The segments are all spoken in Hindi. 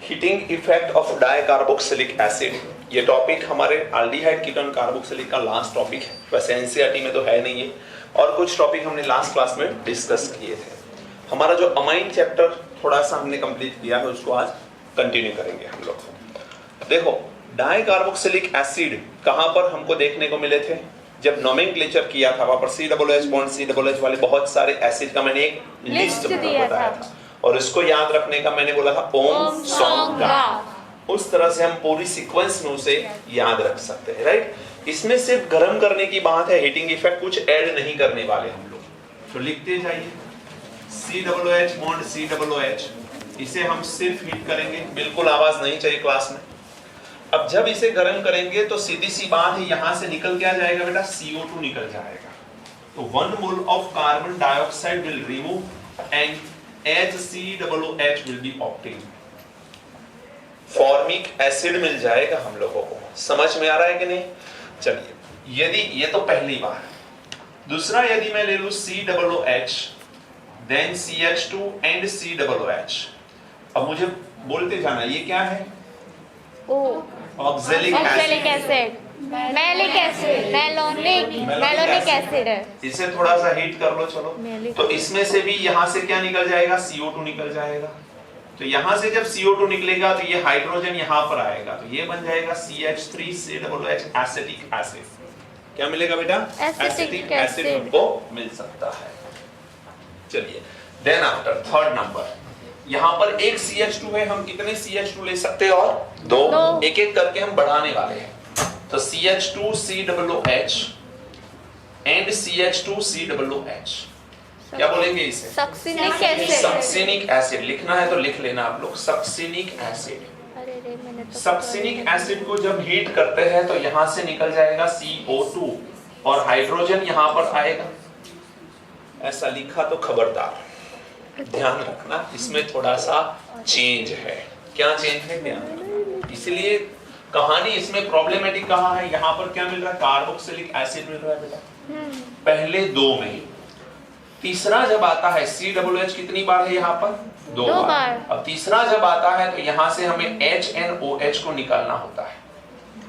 Heating effect of dicarboxylic acid, ये टॉपिक हमारे एल्डिहाइड कीटोन कार्बोक्सिलिक का लास्ट टॉपिक है। वैसे एनसीईआरटी में तो है नहीं है, और कुछ टॉपिक हमने लास्ट क्लास में डिस्कस किए थे। हमारा जो अमाइन चैप्टर थोड़ा सा हमने कंप्लीट किया है, उसको आज कंटिन्यू करेंगे हम लोग। देखो, डाइकार्बोक्सिलिक एसिड कहां पर हमको देखने को मिले थे? जब नोमेनक्लेचर किया था, वहां पर COOH बॉन्ड COOH वाले बहुत सारे एसिड का मैंने एक लिस्ट बताया था, और इसको याद रखने का मैंने बोला था ओम सॉन्ग गा। उस तरह से हम पूरी सीक्वेंस में उसे याद रख सकते हैं, राइट। इसमें सिर्फ गर्म करने की बात है, हीटिंग इफेक्ट कुछ ऐड नहीं करने वाले हम लोग। तो लिखते जाइए, COOH बॉन्ड COOH, इसे हम सिर्फ हीट करेंगे, बिल्कुल आवाज नहीं चाहिए क्लास में। अब जब इसे गर्म करेंगे तो सीधी सी बात है, यहां से निकल क्या जाएगा बेटा? CO2 निकल जाएगा। तो 1 mole of carbon dioxide will remove and HCOOH will be obtained। Formic acid मिल जाएगा हम लोगों को। समझ में आ रहा है कि नहीं? चलिए, यदि ये तो पहली बार। दूसरा, यदि मैं ले लूं COOH, then CH2 and COOH। अब मुझे बोलते जाना, ये क्या है? Oxalic acid, malic acid, malonic acid है। इसे थोड़ा सा हीट कर लो, चलो। तो इसमें से भी यहां से क्या निकल जाएगा? CO2 निकल जाएगा। तो यहां से जब CO2 निकलेगा तो ये हाइड्रोजन यहां पर आएगा, तो ये बन जाएगा CH3COOH एसिटिक एसिड। क्या मिलेगा बेटा? एसिटिक एसिड हमको मिल सकता है। चलिए, देन आफ्टर थर्ड नंबर, यहां पर एक CH2 है, हम कितने CH2 ले सकते हैं? और दो। एक एक करके हम बढ़ाने वाले हैं। तो CH2COOH एंड CH2COOH, क्या बोलेंगे इसे? Succinic acid. सक्सिनिक एसिड लिखना है तो लिख लेना आप लोग, सक्सिनिक एसिड। सक्सिनिक एसिड को जब हीट करते हैं तो यहां से निकल जाएगा CO2 और हाइड्रोजन यहां पर आएगा। ऐसा लिखा तो खबरदार ध्यान रखना, इसमें थोड़ा सा चेंज है। क्या चेंज है? ध्यान। इसलिए कहानी इसमें प्रॉब्लमेटिक कहाँ है? यहाँ पर क्या मिल रहा है? कार्बोक्सिलिक एसिड मिल रहा है बेटा, पहले दो में। तीसरा जब आता है COOH कितनी बार है यहाँ पर? दो बार। अब तीसरा जब आता है तो यहाँ से हमें HNOH को निकालना होता है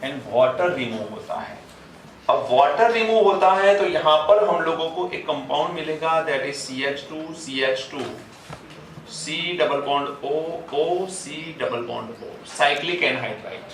एंड वाटर रिमूव होता है। अब वाटर रिमूव होता है तो यहाँ पर हम लोगों को एक कंपाउंड मिलेगा, that is CH2CH2 C double bond O C double bond O, cyclic anhydride.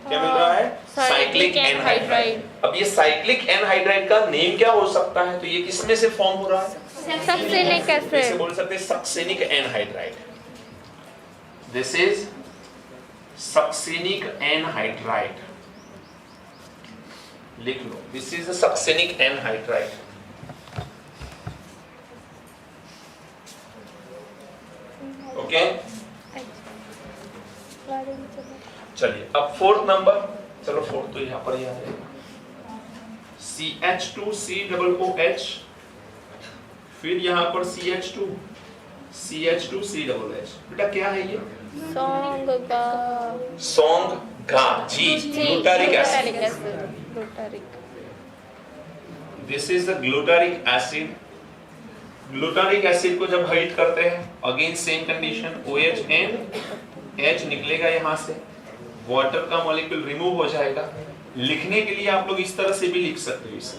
क्या मिल रहा है? Cyclic anhydride. अब ये साइक्लिक एनहाइड्राइड का नेम क्या हो सकता है? तो ये किसमें से फॉर्म हो रहा है? Succinic acid. इसे बोल सकते हैं succinic anhydride. This is succinic anhydride, लिख लो, this is succinic anhydride. Okay, चलिए अब फोर्थ नंबर, चलो फोर्थ तो यहां पर ही आ जाएगा, CH2COOH, फिर यहां पर CH2 CH2COOH। बेटा क्या है ये? सॉन्ग गा जी, glutaric acid. This is the glutaric acid. Glutaric acid को जब हीट करते हैं, again same condition, OH and H निकलेगा यहां से, वाटर का मॉलिक्यूल रिमूव हो जाएगा। लिखने के लिए आप लोग इस तरह से भी लिख सकते हो, इसे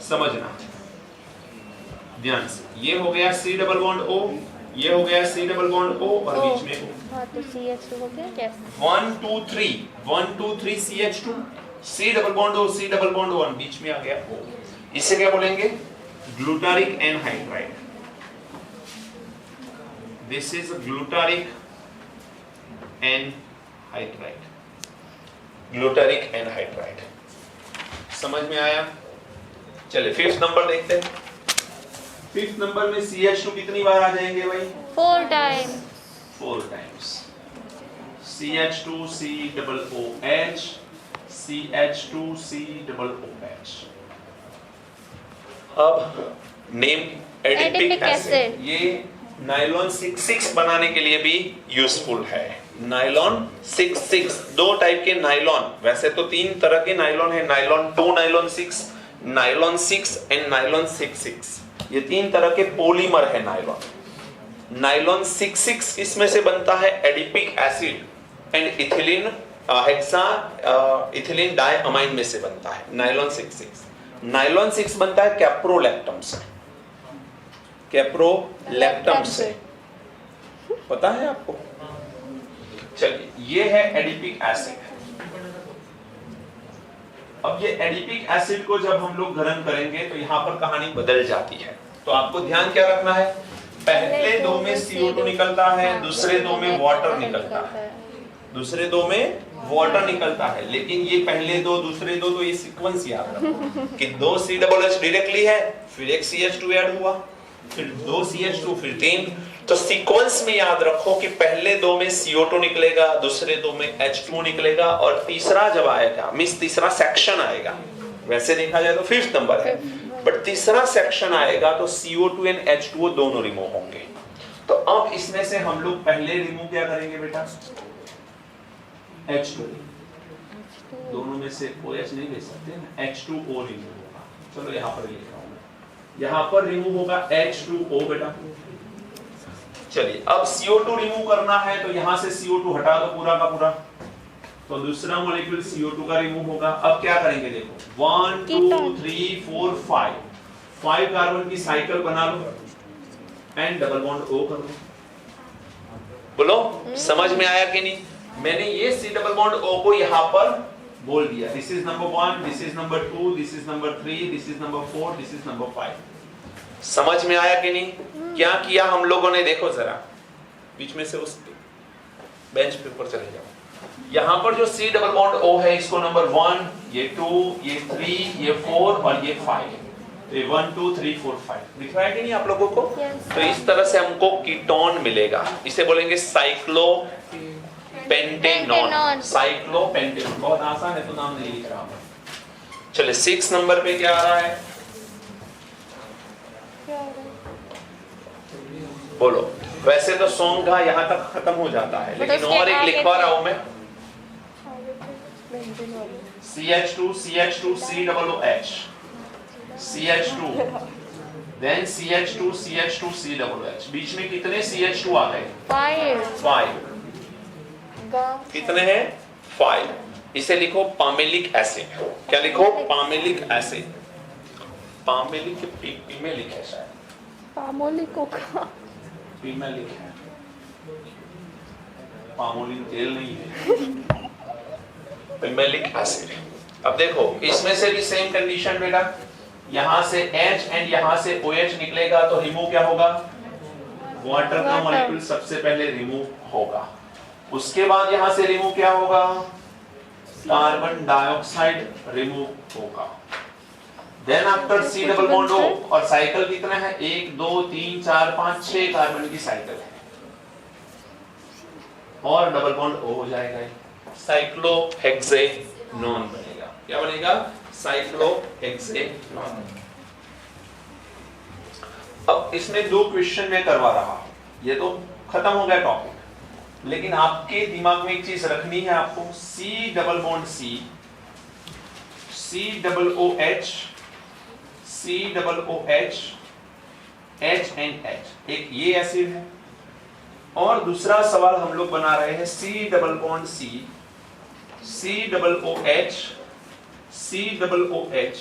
समझना ध्यान से। ये हो गया C डबल बॉन्ड O, ये हो गया C डबल बॉन्ड O और बीच में O। हाँ, तो CH2 हो गया। 1 2 3 1 2 3 CH2 C double bond O C double bond O, बीच में आ गया O। इसे क्या बोलेंगे? Glutaric anhydride. This is glutaric anhydride, glutaric anhydride. समझ में आया? चलिए फिफ्थ नंबर देखते हैं। फिफ्थ नंबर में CH2 कितनी बार आ जाएंगे भाई? 4 टाइम्स। 4 टाइम्स। CH2COOH CH2COOH। अब नेम एडिपिक एसिड, ये नायलॉन 6 बनाने के लिए भी यूजफुल है। नायलॉन 6 दो टाइप के नायलॉन, वैसे तो 3 तरह के नायलॉन है, nylon 2 nylon 6 nylon 6 and nylon 6 ये 3 तरह के पॉलीमर है नायलॉन। नाइलॉन 6,6 इसमें से बनता है adipic acid and ethylene hexa ethylene diamine में से बनता है नाइलॉन 6,6। नाइलॉन 6 बनता है कैप्रोलैक्टम से, कैप्रोलैक्टम से, पता है आपको? चलिए, ये है एडिपिक एसिड। अब ये एडिपिक एसिड को जब हम लोग गर्म करेंगे तो यहां पर कहानी बदल जाती है। तो आपको ध्यान क्या रखना है, पहले दो में CO2 निकलता है, दूसरे दो में वाटर निकलता है, दूसरे दो में वाटर निकलता है। लेकिन ये पहले दो दूसरे दो, तो ये सीक्वेंस याद रखो कि दो COH डायरेक्टली है, फिर एक CH2 ऐड हुआ, फिर दो CH2, फिर 3। तो सीक्वेंस में याद रखो कि पहले दो में CO2 निकलेगा, दूसरे दो में H2 निकलेगा, और तीसरा जब आएगा, मींस तीसरा सेक्शन आएगा, वैसे देखा जाए तो 5th नंबर है, बट तीसरा सेक्शन आएगा तो CO2 एंड H2O दोनों रिमूव होंगे। तो अब इसमें से हम लोग पहले रिमूव क्या करेंगे बेटा, H2, दोनों में से OH नहीं ले सकते ना, H2O रिमूव होगा। चलो यहां पर लिख रहा हूं मैं, यहां पर रिमूव होगा H2O बेटा। चलिए, अब CO2 रिमूव करना है तो यहां से CO2 हटा दो पूरा का पूरा, तो दूसरा मॉलिक्यूल CO2 का रिमूव होगा। अब क्या करेंगे देखो, 1 2 3 4 5 कार्बन की साइकिल बना लो एंड डबल बॉन्ड O कर लो। बोलो समझ में आया कि नहीं? मैंने ये C डबल बॉन्ड O को यहां पर बोल दिया, this is number 1, this is number 2, this is number 3, this is number 4, this is number 5। समझ में आया कि नहीं? क्या किया हम लोगों ने, देखो जरा बीच में से उस बेंच पे ऊपर चले जाओ। यहां पर जो C डबल बॉन्ड O है, इसको नंबर 1, ये 2, ये 3, ये 4 और ये 5, ये 1 2 3 4 5 दिख रहा है कि नहीं आप लोगों को? तो इस तरह से हमको कीटोन मिलेगा, इसे बोलेंगे साइक्लोपेंटेनॉन। साइक्लोपेंटेनॉन, बहुत आसान है तो नाम नहीं लिख रहा मैं। चलिए 6 नंबर पे क्या आ रहा है, बोलो। वैसे तो सॉन्ग का यहाँ तक खत्म हो जाता है, लेकिन और एक लिखवा रहा हूं मैं, CH2 CH2 COOH CH2, then CH2 CH2 COOH। बीच में कितने CH2 आ गए? 5। कितने हैं? 5। इसे लिखो पामेलिक एसिड। क्या लिखो? पामेलिक एसिड। पामेलिक पी में लिखे शायद, पामोलिक होगा, पी में लिखे है, पामोलिन तेल नहीं है, पामेलिक एसिड। अब देखो इसमें से भी सेम कंडीशन बेटा, यहां से H एंड यहां से OH निकलेगा तो रिमूव क्या होगा? वाटर का मॉलिक्यूल सबसे पहले रिमूव होगा। उसके बाद यहां से रिमूव क्या होगा? कार्बन डाइऑक्साइड रिमूव होगा। Then after C double bond O, और साइकिल कितना है? 1 2 3 4 5 6 कार्बन की साइकिल है, और डबल बॉन्ड O हो जाएगा, साइक्लोहेक्सेनॉन बनेगा। क्या बनेगा? साइक्लोहेक्सेनॉन। अब इसमें 2 क्वेश्चन मैं करवा रहा हूं, ये तो खत्म हो गया टॉपिक, लेकिन आपके दिमाग में एक चीज रखनी है आपको, C double bond C double OH C double OH H and H, एक ये एसिड है, और दूसरा सवाल हम लोग बना रहे हैं C double bond C double OH C double OH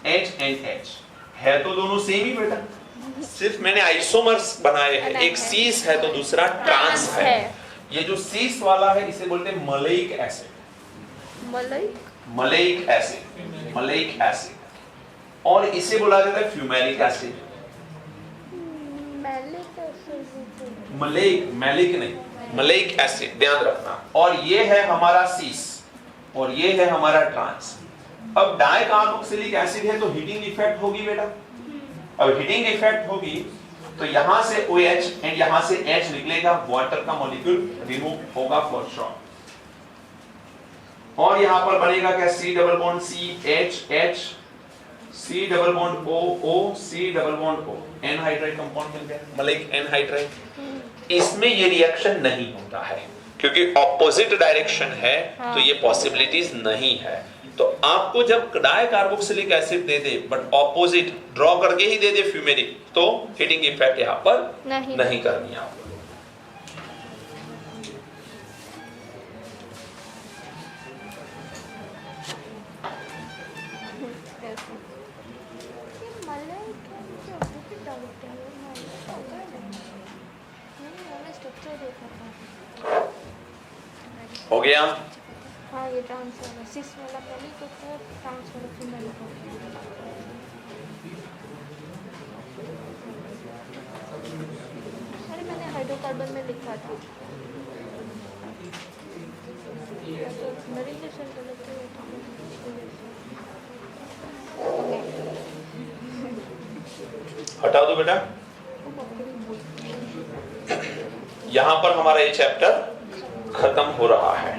H and H, है तो दोनों सेम ही बेटा, सिर्फ मैंने आइसोमर्स बनाए हैं, एक सीस है तो दूसरा ट्रांस है। ये जो सीस वाला है इसे बोलते हैं मलेइक एसिड, मलेइक एसिड, मलेइक एसिड, और इसे बोला जाता है फ्यूमेरिक एसिड। मलेइक, मैलिक नहीं, मलेइक एसिड, ध्यान रखना। और ये है हमारा सीस और ये है हमारा ट्रांस। अब डाइकार्बोक्सिलिक एसिड है तो हीटिंग इफेक्ट होगी बेटा, अब हीटिंग इफेक्ट होगी तो यहां से OH एंड यहां से H निकलेगा, वाटर का मॉलिक्यूल रिमूव होगा फॉर श्योर, और यहां पर बनेगा क्या? C double bond C H H C double bond O O C double bond O, anhydride compound मिल गया, मलेइक एनहाइड्राइड। इसमें ये रिएक्शन नहीं होता है क्योंकि ऑपोजिट डायरेक्शन है, तो ये पॉसिबिलिटीज नहीं है। तो आपको जब di carboxylic acid they they but opposite draw करके ही दे दे फ्यूमेरिक, तो हीटिंग इफेक्ट यहाँ पर नहीं करनी है आपको। हो गया? हाँ ये ट्रांसफर सिस वाला पहले तो था, ट्रांसफर फिर मैंने अरे मैंने हाइड्रोकार्बन में लिखा था तो मेरिलेशन गलत हटा दो बेटा। यहां पर हमारा ये चैप्टर खत्म हो रहा है।